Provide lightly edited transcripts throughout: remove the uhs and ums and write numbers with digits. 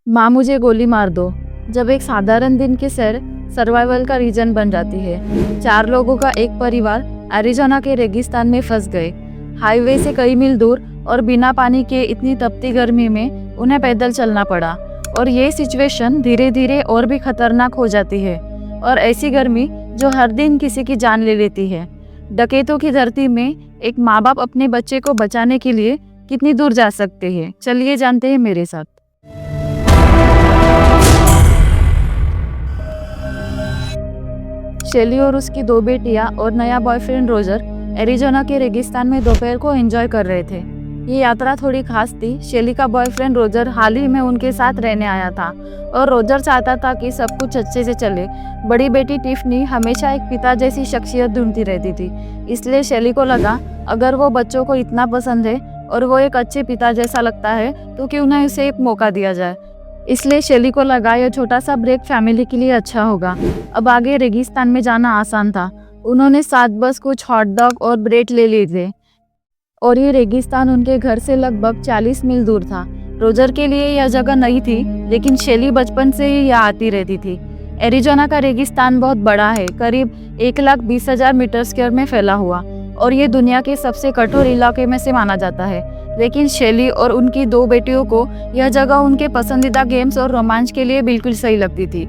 माँ मुझे गोली मार दो। जब एक साधारण दिन की सैर सर्वाइवल का रीजन बन जाती है। 4 लोगों का एक परिवार एरिज़ोना के रेगिस्तान में फंस गए। हाईवे से कई मील दूर और बिना पानी के इतनी तपती गर्मी में उन्हें पैदल चलना पड़ा। और ये सिचुएशन धीरे धीरे और भी खतरनाक हो जाती है। और ऐसी गर्मी जो हर दिन किसी की जान ले लेती है। डकैतों की धरती में एक माँ बाप अपने बच्चे को बचाने के लिए कितनी दूर जा सकते हैं, चलिए जानते हैं मेरे साथ। शेली और उसकी 2 बेटियां और नया बॉयफ्रेंड रोजर एरिज़ोना के रेगिस्तान में दोपहर को एंजॉय कर रहे थे। ये यात्रा थोड़ी खास थी। शेली का बॉयफ्रेंड रोजर हाल ही में उनके साथ रहने आया था और रोजर चाहता था कि सब कुछ अच्छे से चले। बड़ी बेटी टिफनी हमेशा एक पिता जैसी शख्सियत ढूंढती रहती थी, इसलिए शेली को लगा अगर वो बच्चों को इतना पसंद है और वो एक अच्छे पिता जैसा लगता है तो क्यों ना उसे एक मौका दिया जाए। इसलिए शेली को लगा यह छोटा सा ब्रेक फैमिली के लिए अच्छा होगा। अब आगे रेगिस्तान में जाना आसान था। उन्होंने साथ बस कुछ हॉट डॉग और ब्रेड ले लिए थे और ये रेगिस्तान उनके घर से लगभग 40 मील दूर था। रोजर के लिए यह जगह नई थी, लेकिन शेली बचपन से ही यहाँ आती रहती थी। एरिज़ोना का रेगिस्तान बहुत बड़ा है, करीब 1,20,000 मीटर स्क्वायर में फैला हुआ, और ये दुनिया के सबसे कठोर इलाके में से माना जाता है। लेकिन शेली और उनकी 2 बेटियों को यह जगह उनके पसंदीदा गेम्स और रोमांच के लिए बिल्कुल सही लगती थी।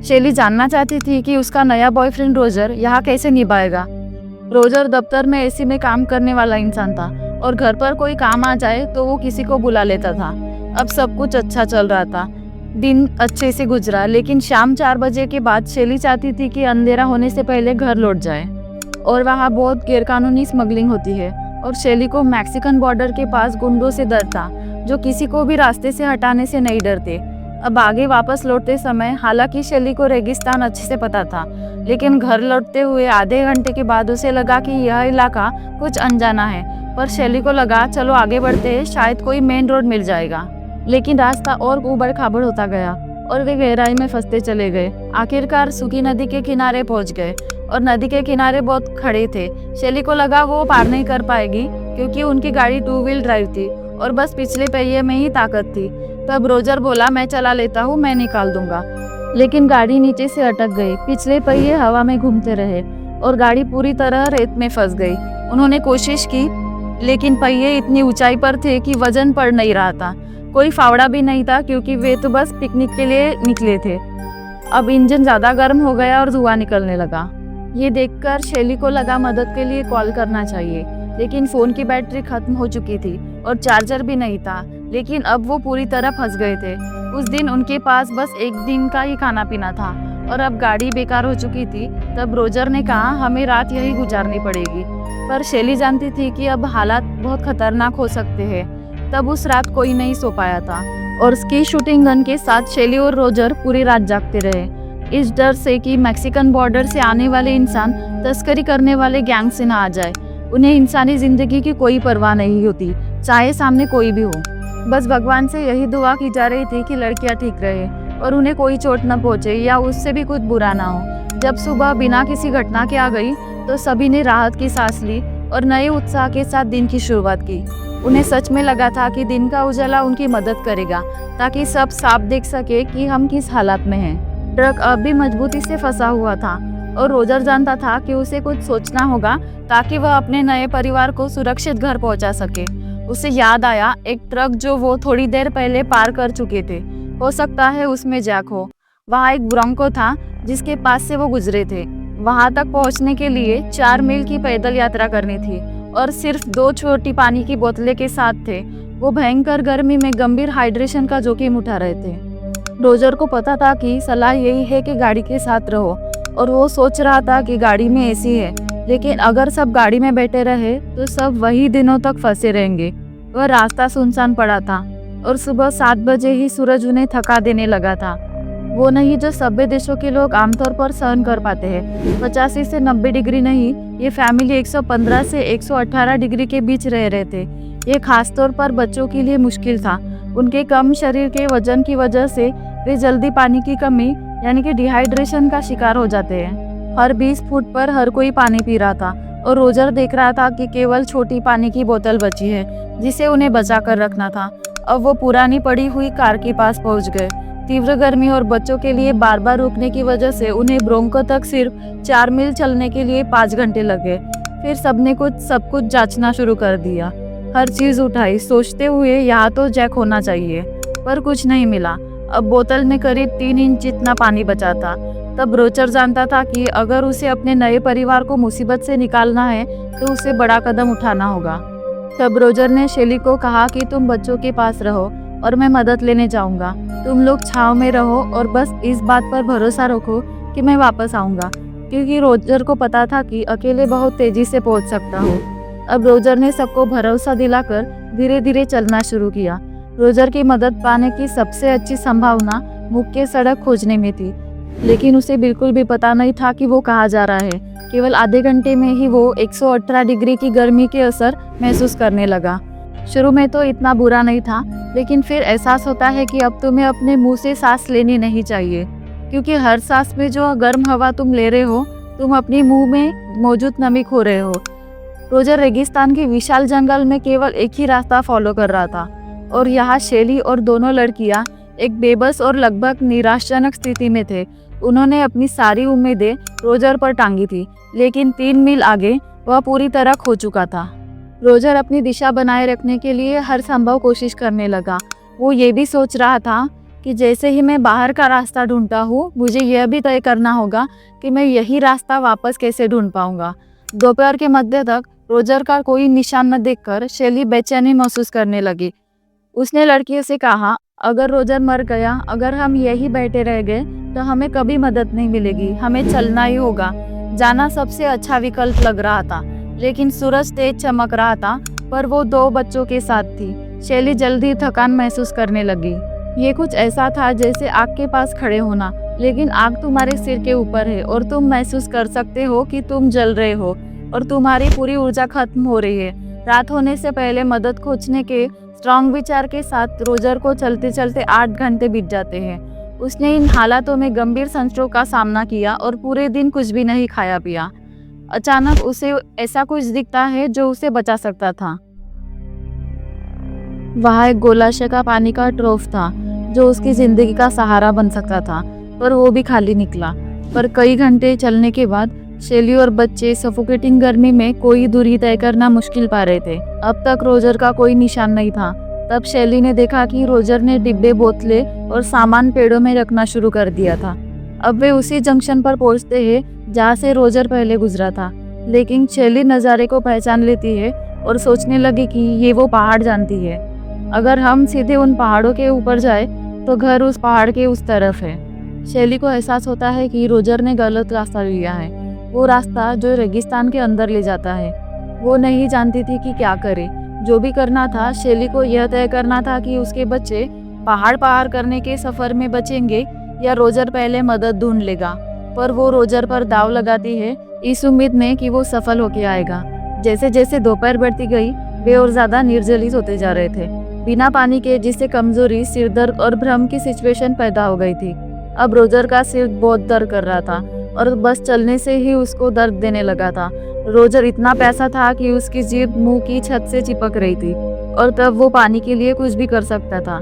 शेली जानना चाहती थी कि उसका नया बॉयफ्रेंड रोजर यहाँ कैसे निभाएगा। रोजर दफ्तर में एसी में काम करने वाला इंसान था और घर पर कोई काम आ जाए तो वो किसी को बुला लेता था। अब सब कुछ अच्छा चल रहा था, दिन अच्छे से गुजरा, लेकिन शाम 4 बजे के बाद शेली चाहती थी कि अंधेरा होने से पहले घर लौट जाए। और वहाँ बहुत गैरकानूनी स्मगलिंग होती है और शेली को मैक्सिकन बॉर्डर के पास गुंडों से डर था, जो किसी को भी रास्ते से हटाने से नहीं डरते। अब आगे वापस लौटते समय हालांकि शेली को रेगिस्तान अच्छे से पता था, लेकिन घर लौटते हुए आधे घंटे के बाद उसे लगा कि यह इलाका कुछ अनजाना है। पर शेली को लगा चलो आगे बढ़ते हैं, शायद कोई मेन रोड मिल जाएगा। लेकिन रास्ता और ऊबड़ खाबड़ होता गया और वे गहराई में फंसते चले गए। आखिरकार सूखी नदी के किनारे पहुंच गए और नदी के किनारे बहुत खड़े थे। शेली को लगा वो पार नहीं कर पाएगी क्योंकि उनकी गाड़ी 2 व्हील ड्राइव थी और बस पिछले पहिए में ही ताकत थी। तब रोजर बोला मैं चला लेता हूँ, मैं निकाल दूंगा। लेकिन गाड़ी नीचे से अटक गई। पिछले पहिए हवा में घूमते रहे और गाड़ी पूरी तरह रेत में फंस गई। उन्होंने कोशिश की, लेकिन पहिए इतनी ऊंचाई पर थे कि वजन पड़ नहीं रहा था। कोई फावड़ा भी नहीं था क्योंकि वे तो बस पिकनिक के लिए निकले थे। अब इंजन ज्यादा गर्म हो गया और धुआं निकलने लगा। ये देखकर शेली को लगा मदद के लिए कॉल करना चाहिए, लेकिन फोन की बैटरी खत्म हो चुकी थी और चार्जर भी नहीं था। लेकिन अब वो पूरी तरह फंस गए थे। उस दिन उनके पास बस एक दिन का ही खाना पीना था और अब गाड़ी बेकार हो चुकी थी। तब रोजर ने कहा हमें रात यही गुजारनी पड़ेगी, पर शेली जानती थी कि अब हालात बहुत खतरनाक हो सकते हैं। तब उस रात कोई नहीं सो पाया था और उसकी शूटिंग गन के साथ शेली और रोजर पूरी रात जागते रहे, इस डर से कि मैक्सिकन बॉर्डर से आने वाले इंसान तस्करी करने वाले गैंग से ना आ जाए। उन्हें इंसानी जिंदगी की कोई परवाह नहीं होती, चाहे सामने कोई भी हो। बस भगवान से यही दुआ की जा रही थी कि लड़कियां ठीक रहे और उन्हें कोई चोट न पहुंचे या उससे भी कुछ बुरा ना हो। जब सुबह बिना किसी घटना के आ गई तो सभी ने राहत की सांस ली और नए उत्साह के साथ दिन की शुरुआत की। उन्हें सच में लगा था कि दिन का उजाला उनकी मदद करेगा, ताकि सब साफ देख सके कि हम किस हालत में हैं। ट्रक अब भी मजबूती से फंसा हुआ था और रोजर जानता था कि उसे कुछ सोचना होगा ताकि वह अपने नए परिवार को सुरक्षित घर पहुंचा सके। उसे याद आया एक ट्रक जो वो थोड़ी देर पहले पार कर चुके थे। हो सकता है उसमें जैक हो। वहाँ एक ब्रोंको था जिसके पास से वो गुजरे थे। वहाँ तक पहुँचने के लिए 4 मील की पैदल यात्रा करनी थी और सिर्फ 2 छोटी पानी की बोतलें के साथ थे। वो भयंकर गर्मी में गंभीर हाइड्रेशन का जोखिम उठा रहे थे। रोजर को पता था कि सलाह यही है कि गाड़ी के साथ रहो, और वो सोच रहा था कि गाड़ी में एसी है, लेकिन अगर सब गाड़ी में बैठे रहे तो सब वही दिनों तक फंसे रहेंगे। वह रास्ता सुनसान पड़ा था और सुबह 7 बजे ही सूरज उन्हें थका देने लगा था। वो नहीं जो सभ्य देशों के लोग आमतौर पर सहन कर पाते हैं। 85 से 90 डिग्री नहीं, ये फैमिली 115 से 118 डिग्री के बीच रह रहे थे। ये खासतौर पर बच्चों के लिए मुश्किल था। उनके कम शरीर के वजन की वजह से वे जल्दी पानी की कमी यानी कि डिहाइड्रेशन का शिकार हो जाते हैं। हर 20 फुट पर हर कोई पानी पी रहा था और रोजर देख रहा था कि केवल छोटी पानी की बोतल बची है जिसे उन्हें बचा कर रखना था। अब वो पुरानी पड़ी हुई कार के पास पहुंच गए। तीव्र गर्मी और बच्चों के लिए बार बार रुकने की वजह से उन्हें ब्रोंको तक सिर्फ 4 मील चलने के लिए 5 घंटे लगे। फिर सबने सब कुछ जांचना शुरू कर दिया। हर चीज उठाई, सोचते हुए यहाँ तो जैक होना चाहिए, पर कुछ नहीं मिला। अब बोतल में करीब 3 इंच जितना पानी बचा था। तब रोजर जानता था कि अगर उसे अपने नए परिवार को मुसीबत से निकालना है तो उसे बड़ा कदम उठाना होगा। तब रोजर ने शेली को कहा कि तुम बच्चों के पास रहो और मैं मदद लेने जाऊंगा। तुम लोग छांव में रहो और बस इस बात पर भरोसा रखो कि मैं वापस आऊंगा, क्योंकि रोजर को पता था कि अकेले बहुत तेजी से पहुंच सकता हूँ। अब रोजर ने सबको भरोसा दिलाकर धीरे धीरे चलना शुरू किया। रोजर की मदद पाने की सबसे अच्छी संभावना मुख्य सड़क खोजने में थी, लेकिन उसे बिल्कुल भी पता नहीं था कि वो कहाँ जा रहा है। केवल आधे घंटे में ही वो 118 डिग्री की गर्मी के असर महसूस करने लगा। शुरू में तो इतना बुरा नहीं था, लेकिन फिर एहसास होता है कि अब तुम्हें अपने मुंह से सांस लेनी नहीं चाहिए, क्योंकि हर सांस में जो गर्म हवा तुम ले रहे हो, तुम अपने मुंह में मौजूद नमी खो रहे हो। रोजर रेगिस्तान के विशाल जंगल में केवल एक ही रास्ता फॉलो कर रहा था, और यहाँ शेली और दोनों लड़कियाँ एक बेबस और लगभग निराशाजनक स्थिति में थे। उन्होंने अपनी सारी उम्मीदें रोजर पर टांगी थी, लेकिन 3 मील आगे वह पूरी तरह खो चुका था। रोजर अपनी दिशा बनाए रखने के लिए हर संभव कोशिश करने लगा। वो ये भी सोच रहा था कि जैसे ही मैं बाहर का रास्ता ढूंढता हूँ, मुझे यह भी तय करना होगा कि मैं यही रास्ता वापस कैसे ढूंढ पाऊंगा। दोपहर के मध्य तक रोजर का कोई निशान न देखकर शेली बेचैनी महसूस करने लगी। उसने लड़कियों से कहा, अगर रोजर मर गया, अगर हम यही बैठे रह गए तो हमें कभी मदद नहीं मिलेगी। हमें चलना ही होगा। जाना सबसे अच्छा विकल्प लग रहा था, लेकिन सूरज तेज चमक रहा था, पर वो 2 बच्चों के साथ थी। शेली जल्दी थकान महसूस करने लगी। ये कुछ ऐसा था जैसे आग के पास खड़े होना, लेकिन आग तुम्हारे सिर के ऊपर है और तुम महसूस कर सकते हो कि तुम जल रहे हो और तुम्हारी पूरी ऊर्जा खत्म हो रही है। रात होने से पहले मदद खोजने के स्ट्रॉन्ग विचार के साथ रोजर को चलते चलते 8 घंटे बीत जाते हैं। उसने इन हालातों में गंभीर संकटों का सामना किया और पूरे दिन कुछ भी नहीं खाया पिया। अचानक उसे ऐसा कुछ दिखता है जो उसे बचा सकता था। वहाँ एक गोलाशय का पानी का ट्रोफ था जो उसकी जिंदगी का सहारा बन सकता था, पर वो भी खाली निकला। पर कई घंटे चलने के बाद शेली और बच्चे सफोकेटिंग गर्मी में कोई दूरी तय करना मुश्किल पा रहे थे। अब तक रोजर का कोई निशान नहीं था। तब शेली ने देखा कि रोजर ने डिब्बे, बोतलें और सामान पेड़ों में रखना शुरू कर दिया था। अब वे उसी जंक्शन पर पहुंचते हैं जहाँ से रोजर पहले गुजरा था, लेकिन शेली नज़ारे को पहचान लेती है और सोचने लगी कि ये वो पहाड़ जानती है। अगर हम सीधे उन पहाड़ों के ऊपर जाए तो घर उस पहाड़ के उस तरफ है। शेली को एहसास होता है कि रोजर ने गलत रास्ता लिया है, वो रास्ता जो रेगिस्तान के अंदर ले जाता है। वो नहीं जानती थी कि क्या करे। जो भी करना था, शेली को यह तय करना था कि उसके बच्चे पहाड़ पार करने के सफर में बचेंगे या रोजर पहले मदद ढूंढ लेगा। पर वो रोजर पर दाव लगाती है इस उम्मीद में कि वो सफल होके आएगा। जैसे जैसे दोपहर बढ़ती गई, वे और ज्यादा निर्जलित होते जा रहे थे। बिना पानी के, जिससे कमजोरी, सिरदर्द और भ्रम की सिचुएशन पैदा हो गई थी। अब रोजर का सिर बहुत दर्द कर रहा था और बस चलने से ही उसको दर्द देने लगा था। रोजर इतना प्यासा था कि उसकी जीभ मुंह की छत से चिपक रही थी, और तब वो पानी के लिए कुछ भी कर सकता था।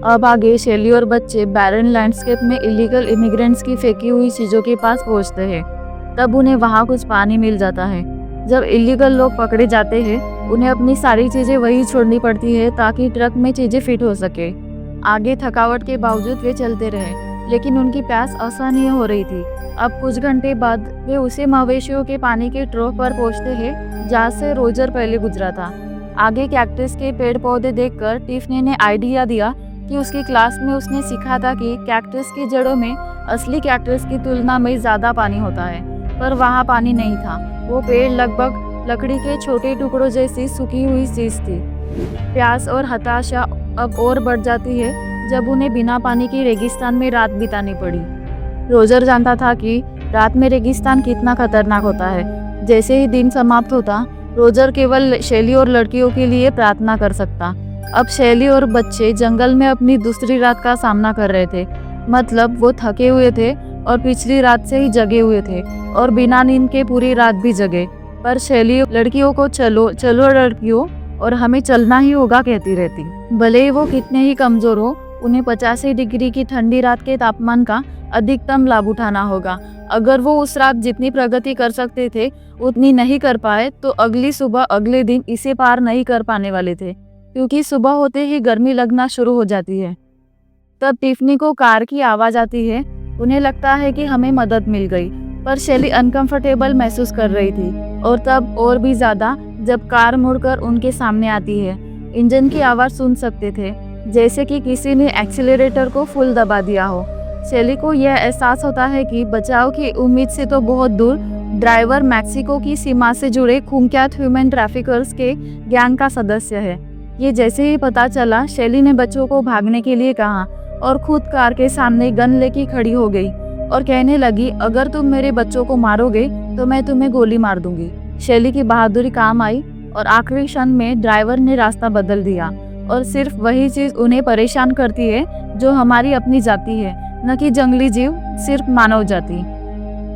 अब आगे शेली और बच्चे बैरन लैंडस्केप में इलीगल इमिग्रेंट्स की फेंकी हुई चीजों के पास पहुंचते हैं। तब उन्हें वहां कुछ पानी मिल जाता है। जब इलीगल लोग पकड़े जाते हैं, उन्हें अपनी सारी चीजें वही छोड़नी पड़ती है ताकि ट्रक में चीजें फिट हो सके। आगे थकावट के बावजूद वे चलते रहे, लेकिन उनकी प्यास असहनीय हो रही थी। अब कुछ घंटे बाद वे उसे मवेशियों के पानी के ट्रोफ पर पहुंचते हैं जहाँ से रोजर पहले गुजरा था। आगे कैक्टस के पेड़ पौधे देखकर टिफनी ने आइडिया दिया कि उसकी क्लास में उसने सीखा था कि कैक्टस की जड़ों में असली कैक्टस की तुलना में ज़्यादा पानी होता है, पर वहाँ पानी नहीं था। वो पेड़ लगभग लकड़ी के छोटे टुकड़ों जैसी सूखी हुई चीज थी। प्यास और हताशा अब और बढ़ जाती है जब उन्हें बिना पानी के रेगिस्तान में रात बितानी पड़ी। रोजर जानता था कि रात में रेगिस्तान कितना खतरनाक होता है। जैसे ही दिन समाप्त होता, रोजर केवल शेली और लड़कियों के लिए प्रार्थना कर सकता। अब शेली और बच्चे जंगल में अपनी दूसरी रात का सामना कर रहे थे। मतलब वो थके हुए थे और पिछली रात से ही जगे हुए थे और बिना नींद के पूरी रात भी जगे। पर शेली लड़कियों को चलो चलो लड़कियों, और हमें चलना ही होगा कहती रहती। भले ही वो कितने ही कमजोर हो, उन्हें 85 डिग्री की ठंडी रात के तापमान का अधिकतम लाभ उठाना होगा। अगर वो उस रात जितनी प्रगति कर सकते थे उतनी नहीं कर पाए तो अगली सुबह अगले दिन इसे पार नहीं कर पाने वाले थे, क्योंकि सुबह होते ही गर्मी लगना शुरू हो जाती है। तब टिफनी को कार की आवाज आती है। उन्हें लगता है कि हमें मदद मिल गई, पर शैली अनकंफर्टेबल महसूस कर रही थी, और तब और भी ज्यादा जब कार मुड़कर उनके सामने आती है। इंजन की आवाज सुन सकते थे, जैसे कि किसी ने एक्सीलरेटर को फुल दबा दिया हो। शैली को यह एहसास होता है कि बचाव की उम्मीद से तो बहुत दूर ड्राइवर मैक्सिको की सीमा से जुड़े खूंखार ह्यूमन ट्रैफिकर्स के गैंग का सदस्य है। ये जैसे ही पता चला, शैली ने बच्चों को भागने के लिए कहा और खुद कार के सामने गन लेके खड़ी हो गई और कहने लगी, अगर तुम मेरे बच्चों को मारोगे तो मैं तुम्हें गोली मार दूंगी। शैली की बहादुरी काम आई और आखिरी क्षण में ड्राइवर ने रास्ता बदल दिया, और सिर्फ वही चीज उन्हें परेशान करती है जो हमारी अपनी जाति है, न कि जंगली जीव, सिर्फ मानव जाति।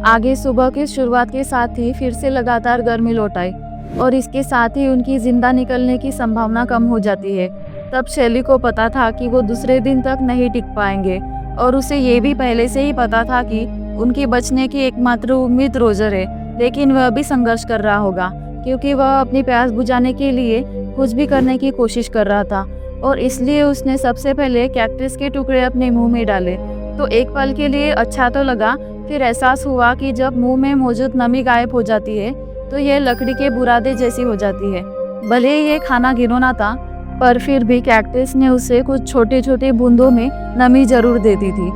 आगे सुबह की शुरुआत के साथ ही फिर से लगातार गर्मी लौट आई और इसके साथ ही उनकी जिंदा निकलने की संभावना कम हो जाती है। तब शैली को पता था कि वो दूसरे दिन तक नहीं टिक पाएंगे, और उसे ये भी पहले से ही पता था कि उनकी बचने की एकमात्र उम्मीद रोजर है, लेकिन वह भी संघर्ष कर रहा होगा, क्योंकि वह अपनी प्यास बुझाने के लिए कुछ भी करने की कोशिश कर रहा था, और इसलिए उसने सबसे पहले कैक्टस के टुकड़े अपने मुंह में डाले। तो एक पल के लिए अच्छा तो लगा, फिर एहसास हुआ कि जब मुंह में मौजूद नमी गायब हो जाती है तो यह लकड़ी के बुरादे जैसी हो जाती है। भले ही ये खाना घिनौना था, पर फिर भी कैक्टस ने उसे कुछ छोटे छोटे बूंदों में नमी जरूर देती थी।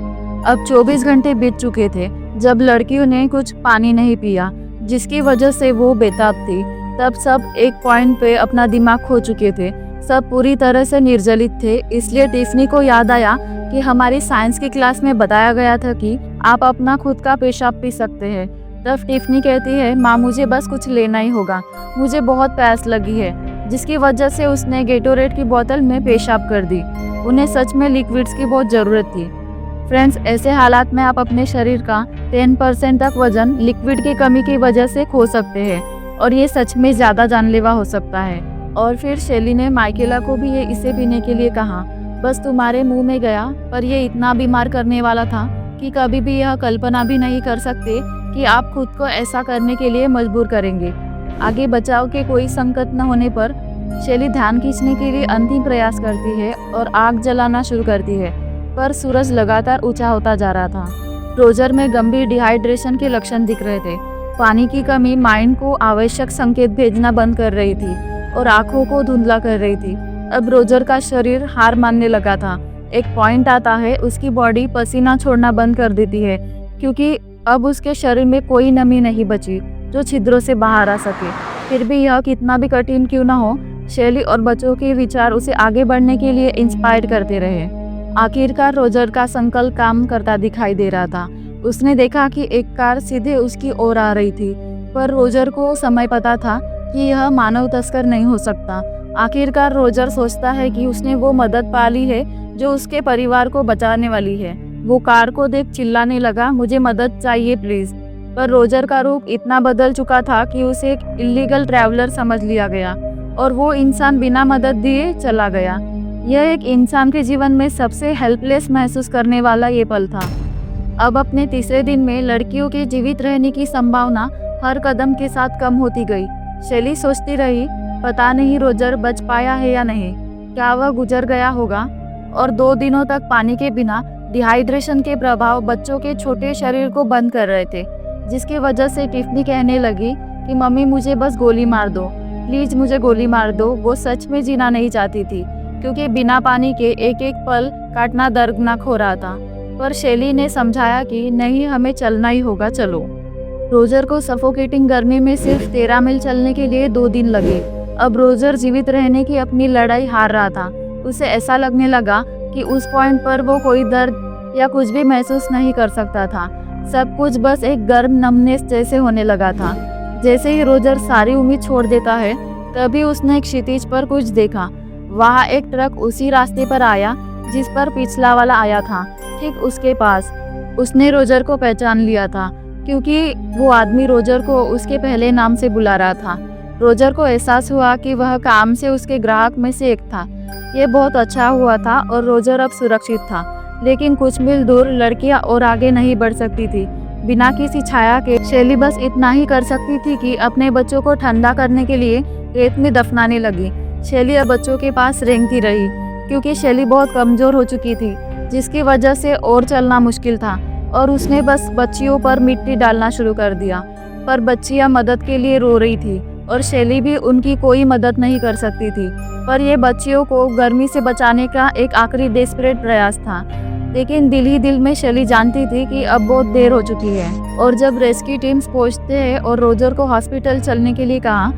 अब 24 घंटे बीत चुके थे जब लड़कियों ने कुछ पानी नहीं पिया, जिसकी वजह से वो बेताब थी। तब सब एक पॉइंट पे अपना दिमाग खो चुके थे, सब पूरी तरह से निर्जलित थे। इसलिए टिफनी को याद आया कि हमारी साइंस की क्लास में बताया गया था कि आप अपना खुद का पेशाब पी सकते हैं। तब टिफनी कहती है, माँ मुझे बस कुछ लेना ही होगा, मुझे बहुत प्यास लगी है, जिसकी वजह से उसने गेटोरेट की बोतल में पेशाब कर दी। उन्हें सच में लिक्विड्स की बहुत ज़रूरत थी। फ्रेंड्स, ऐसे हालात में आप अपने शरीर का 10% तक वजन लिक्विड की कमी की वजह से खो सकते हैं, और ये सच में ज़्यादा जानलेवा हो सकता है। और फिर शैली ने माइकेला को भी इसे पीने के लिए कहा। बस तुम्हारे मुंह में गया, पर यह इतना बीमार करने वाला था कि कभी भी यह कल्पना भी नहीं कर सकते कि आप खुद को ऐसा करने के लिए मजबूर करेंगे। आगे बचाव के कोई संकट न होने पर शैली ध्यान खींचने के लिए अंतिम प्रयास करती है और आग जलाना शुरू करती है, पर सूरज लगातार ऊंचा होता जा रहा था। रोजर में गंभीर डिहाइड्रेशन के लक्षण दिख रहे थे। पानी की कमी माइंड को आवश्यक संकेत भेजना बंद कर रही थी और आंखों को धुंधला कर रही थी। अब रोजर का शरीर हार मानने लगा था। एक पॉइंट आता है, उसकी बॉडी पसीना छोड़ना बंद कर देती है, क्योंकि अब उसके शरीर में कोई नमी नहीं बची जो छिद्रों से बाहर आ सके। फिर भी यह कितना भी कठिन क्यों न हो, शैली और बच्चों के विचार उसे आगे बढ़ने के लिए इंस्पायर करते रहे। आखिरकार रोजर का संकल्प काम करता दिखाई दे रहा था। उसने देखा कि एक कार सीधे उसकी ओर आ रही थी, पर रोजर को समय पता था कि यह मानव तस्कर नहीं हो सकता। आखिरकार रोजर सोचता है कि उसने वो मदद पा ली है जो उसके परिवार को बचाने वाली है। वो कार को देख चिल्लाने लगा, मुझे मदद चाहिए प्लीज। पर रोजर का रूप इतना बदल चुका था कि उसे एक इलीगल ट्रैवलर समझ लिया गया, और वो इंसान बिना मदद दिए चला गया। यह एक इंसान के जीवन में सबसे हेल्पलेस महसूस करने वाला ये पल था। अब अपने तीसरे दिन में लड़कियों के जीवित रहने की संभावना हर कदम के साथ कम होती गई। शैली सोचती रही, पता नहीं रोजर बच पाया है या नहीं, क्या वह गुजर गया होगा। और 2 दिनों तक पानी के बिना डिहाइड्रेशन के प्रभाव बच्चों के छोटे शरीर को बंद कर रहे थे, जिसकी वजह से टिफनी कहने लगी कि मम्मी मुझे बस गोली मार दो, प्लीज मुझे गोली मार दो। वो सच में जीना नहीं चाहती थी, क्योंकि बिना पानी के एक एक पल काटना दर्दनाक हो रहा था। पर शैली ने समझाया कि नहीं, हमें चलना ही होगा, चलो। रोजर को सफोकेटिंग गर्मी में सिर्फ 13 मील चलने के लिए 2 दिन लगे। अब रोजर जीवित रहने की अपनी लड़ाई हार रहा था। उसे ऐसा लगने लगा कि उस पॉइंट पर वो कोई दर्द या कुछ भी महसूस नहीं कर सकता था। सब कुछ बस एक गर्म नमनेस जैसे होने लगा था। जैसे ही रोजर सारी उम्मीद छोड़ देता है, तभी उसने एक क्षितिज पर कुछ देखा। वहाँ एक ट्रक उसी रास्ते पर आया जिस पर पिछला वाला आया था, ठीक उसके पास। उसने रोजर को पहचान लिया था, क्योंकि वो आदमी रोजर को उसके पहले नाम से बुला रहा था। रोजर को एहसास हुआ कि वह काम से उसके ग्राहक में से एक था। ये बहुत अच्छा हुआ था और रोजर अब सुरक्षित था। लेकिन कुछ मील दूर लड़कियां और आगे नहीं बढ़ सकती थी। बिना किसी छाया के शेली बस इतना ही कर सकती थी कि अपने बच्चों को ठंडा करने के लिए रेत में दफनाने लगी। शेली अब बच्चों के पास रेंगती रही क्योंकि शेली बहुत कमजोर हो चुकी थी, जिसकी वजह से और चलना मुश्किल था और उसने बस बच्चियों पर मिट्टी डालना शुरू कर दिया। पर बच्चियां मदद के लिए रो रही थी और शेली भी उनकी कोई मदद नहीं कर सकती थी। पर यह बच्चियों को गर्मी से बचाने का एक आखिरी डेस्परेट प्रयास था। लेकिन दिल ही दिल में शेली जानती थी कि अब बहुत देर हो चुकी है। और जब रेस्क्यू टीम्स पहुंचते हैं और रोजर को हॉस्पिटल चलने के लिए कहा,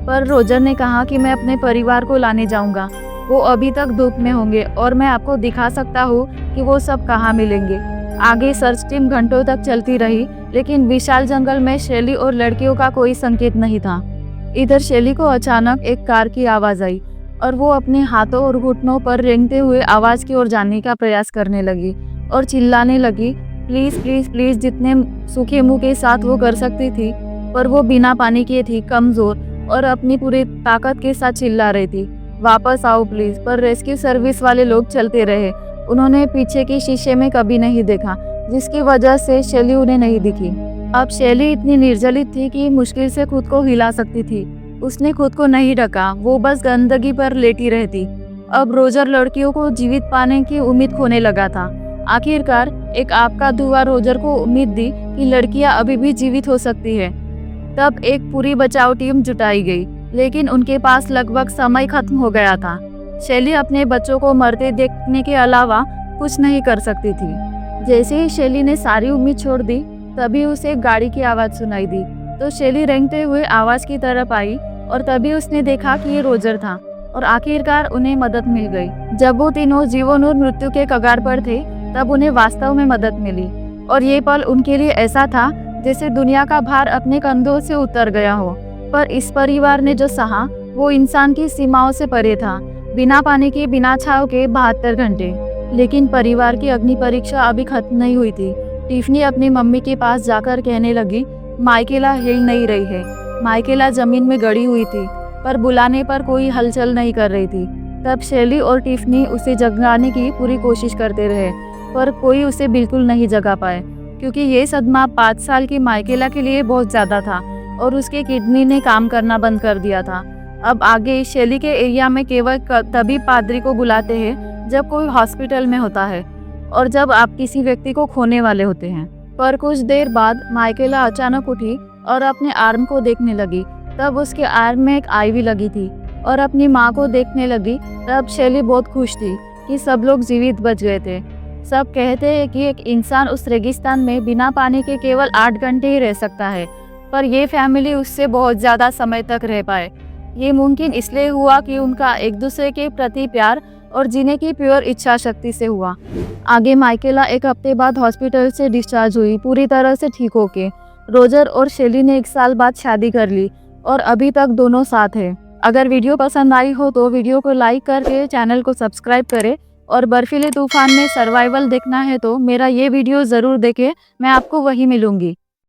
पर रोजर ने कहा कि मैं अपने परिवार को लाने जाऊंगा, वो अभी तक धूप में होंगे और मैं आपको दिखा सकता हूँ कि वो सब कहाँ मिलेंगे। आगे सर्च टीम घंटों तक चलती रही, लेकिन विशाल जंगल में शेली और लड़कियों का कोई संकेत नहीं था। इधर शेली को अचानक एक कार की आवाज आई और वो अपने हाथों और घुटनों पर रेंगते हुए आवाज की ओर जाने का प्रयास करने लगी और चिल्लाने लगी, प्लीज प्लीज प्लीज, जितने सूखे मुंह के साथ वो कर सकती थी। पर वो बिना पानी के थी, कमजोर और अपनी पूरी ताकत के साथ चिल्ला रही थी, वापस आओ प्लीज। पर रेस्क्यू सर्विस वाले लोग चलते रहे। उन्होंने पीछे के शीशे में कभी नहीं देखा, जिसकी वजह से शेली उन्हें नहीं दिखी। अब शेली इतनी निर्जलित थी कि मुश्किल से खुद को हिला सकती थी। उसने खुद को नहीं ढका, वो बस गंदगी पर लेटी रहती। अब रोजर लड़कियों को जीवित पाने की उम्मीद खोने लगा था। आखिरकार एक आग का धुआं रोजर को उम्मीद दी कि लड़कियां अभी भी जीवित हो सकती है। तब एक पूरी बचाव टीम जुटाई गई, लेकिन उनके पास लगभग समय खत्म हो गया था। शेली अपने बच्चों को मरते देखने के अलावा कुछ नहीं कर सकती थी। जैसे ही शेली ने सारी उम्मीद छोड़ दी, तभी उसे एक गाड़ी की आवाज सुनाई दी। तो शेली रेंगते हुए आवाज की तरफ आई और तभी उसने देखा कि ये रोजर था और आखिरकार उन्हें मदद मिल गई। जब वो तीनों जीवन और मृत्यु के कगार पर थे, तब उन्हें वास्तव में मदद मिली और ये पल उनके लिए ऐसा था जैसे दुनिया का भार अपने कंधों से उतर गया हो। पर इस परिवार ने जो सहा, वो इंसान की सीमाओं से परे था। बिना पानी के, बिना छांव के 72 घंटे। लेकिन परिवार की अग्नि परीक्षा अभी खत्म नहीं हुई थी। टिफनी अपनी मम्मी के पास जाकर कहने लगी, माइकेला हिल नहीं रही है। माइकेला जमीन में गड़ी हुई थी, पर बुलाने पर कोई हलचल नहीं कर रही थी। तब शेली और टिफनी उसे जगाने की पूरी कोशिश करते रहे, पर कोई उसे बिल्कुल नहीं जगा पाए, क्योंकि ये सदमा 5 साल की माइकेला के लिए बहुत ज्यादा था और उसके किडनी ने काम करना बंद कर दिया था। अब आगे शेली के एरिया में केवल तभी पादरी को बुलाते हैं जब कोई हॉस्पिटल में होता है और जब आप किसी व्यक्ति को खोने वाले होते हैं। पर कुछ देर बाद माइकेला अचानक उठी और अपने आर्म को देखने लगी। तब उसके आर्म में एक आईवी लगी थी और अपनी माँ को देखने लगी। तब शेली बहुत खुश थी कि सब लोग जीवित बच गए थे। सब कहते हैं कि एक इंसान उस रेगिस्तान में बिना पानी के केवल 8 घंटे ही रह सकता है, पर ये फैमिली उससे बहुत ज़्यादा समय तक रह पाए। ये मुमकिन इसलिए हुआ कि उनका एक दूसरे के प्रति प्यार और जीने की प्योर इच्छा शक्ति से हुआ। आगे माइकेला एक हफ्ते बाद हॉस्पिटल से डिस्चार्ज हुई, पूरी तरह से ठीक होके। रोजर और शेली ने 1 साल बाद शादी कर ली और अभी तक दोनों साथ हैं। अगर वीडियो पसंद आई हो तो वीडियो को लाइक करके चैनल को सब्सक्राइब करें और बर्फीले तूफान में सर्वाइवल देखना है तो मेरा ये वीडियो ज़रूर देखें। मैं आपको वहीं मिलूंगी।